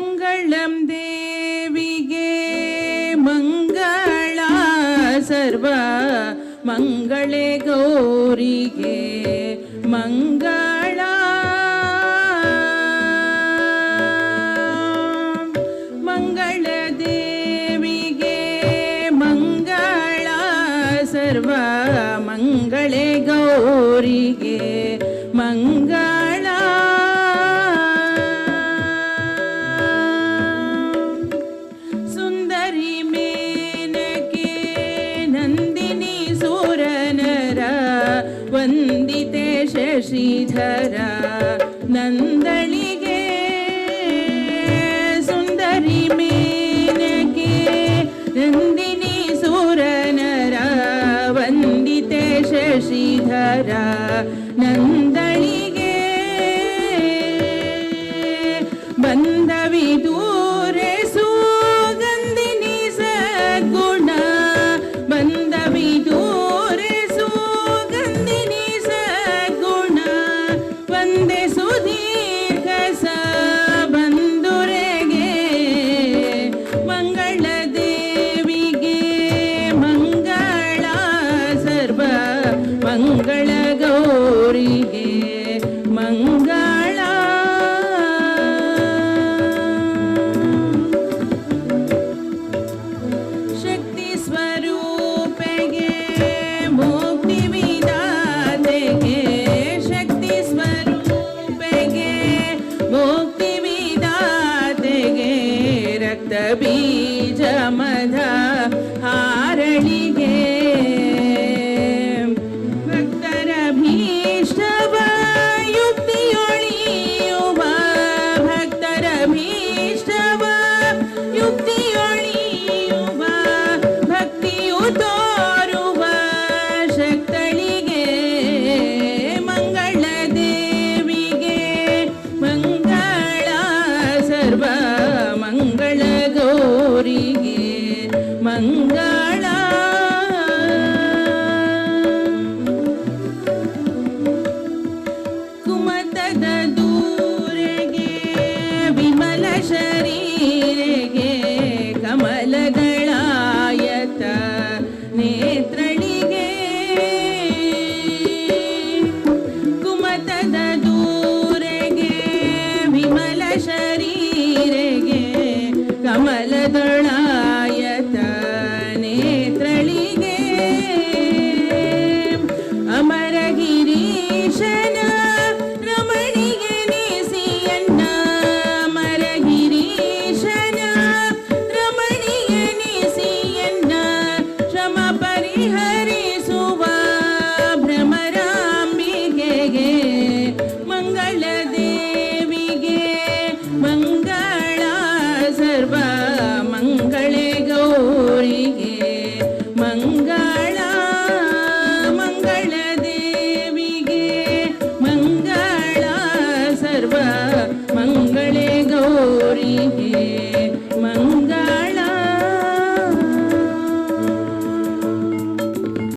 ಮಂಗಳಂ ದೇವಿಗೆ ಮಂಗಳ ಸರ್ವ ಮಂಗಳೇ ಗೌರಿಗೆ ಮಂಗಳ ಮಂಗಳ ದೇವಿಗೆ ಮಂಗಳ ಸರ್ವ ಮಂಗಳೇ ಗೌರಿಗೆ ಮಂಗಳ ಸುಂದರಿ ಮೇನಕೆ ನಂದಿನಿ ಸುರನರ ವಂದಿತೆ ಶಶಿಧರ ನಂದಳಿಗೆ ಸುಂದರಿ ಮೇನಕೆ ನಂದಿನಿ ಸುರನರ ವಂದಿತೆ ಶಶಿಧರ ನಂದಳಿಗೆ ಬಂದವಿದೂರೆ ಸುಗಂಧಿನಿ ಸದ್ಗುಣ ಬಂದವಿದೂರೆ ಸುಗಂಧಿನಿ ಸದ್ಗುಣ ವಂದೇ ಸುದೀರ್ಘ ಬಂಧುರೆಗೆ ಮಂಗಳ ದೇವಿಗೆ ಮಂಗಳ ಸರ್ವ ಮಂಗಳ ಗೌರಿಗೆ ಮಂಗಳ ಶಕ್ತಿ ಸ್ವರೂಪೆಗೆ ಮುಕ್ತಿ ವಿದಾತೆಗೆ ಶಕ್ತಿ ಸ್ವರೂಪೆಗೆ ಮುಕ್ತಿ ವಿದಾತೆಗೆ ರಕ್ತ ಬೀಜ ಮಧ ಹಾರಳಿಗೆ ಭಕ್ತರ ಭೀಷ್ಟವ ಯುಕ್ತಿಯೊಳಿಯುವ ಭಕ್ತರ ಭೀಷ್ಟವ ಯುಕ್ತಿಯೊಳಿಯುವ ಭಕ್ತಿಯು ತೋರುವ ಶಕ್ತಳಿಗೆ ಮಂಗಳ ದೇವಿಗೆ ಮಂಗಳ ಸರ್ವ ಮಂಗಳ ಗೌರಿಗೆ ಮಂಗಳ ಕುಮತದ ದೂರೆಗೆ ವಿಮಲ ಶರೀರೆಗೆ ಕಮಲದಳಾಯತ ನೇತ್ರಳಿಗೆ ಕುಮತದ ದೂರೆಗೆ ವಿಮಲ ಶರೀರೆಗೆ ಕಮಲದಳಾಯತ ನೇತ್ರಳಿಗೆ ಅಮರಗಿರೀಶನ ರಮಣಿಗೆ ನೀಸಿಯನ್ನ ಅಮರಗಿರೀಶನ ರಮಣಿಗೆ ನೀಸಿಯನ್ನ ಶ್ರಮ ಪರಿಹರಿಸುವ ಭ್ರಮರಾಂಬಿಕೆಗೆ ಮಂಗಳ ದೇವಿಗೆ ಮಂಗಳ ಸರ್ವ ಮಂಗಳೇ ಗೌರಿಗೆ ಮಂಗಳ ಮಂಗಳ ದೇವಿಗೆ ಮಂಗಳ ಸರ್ವ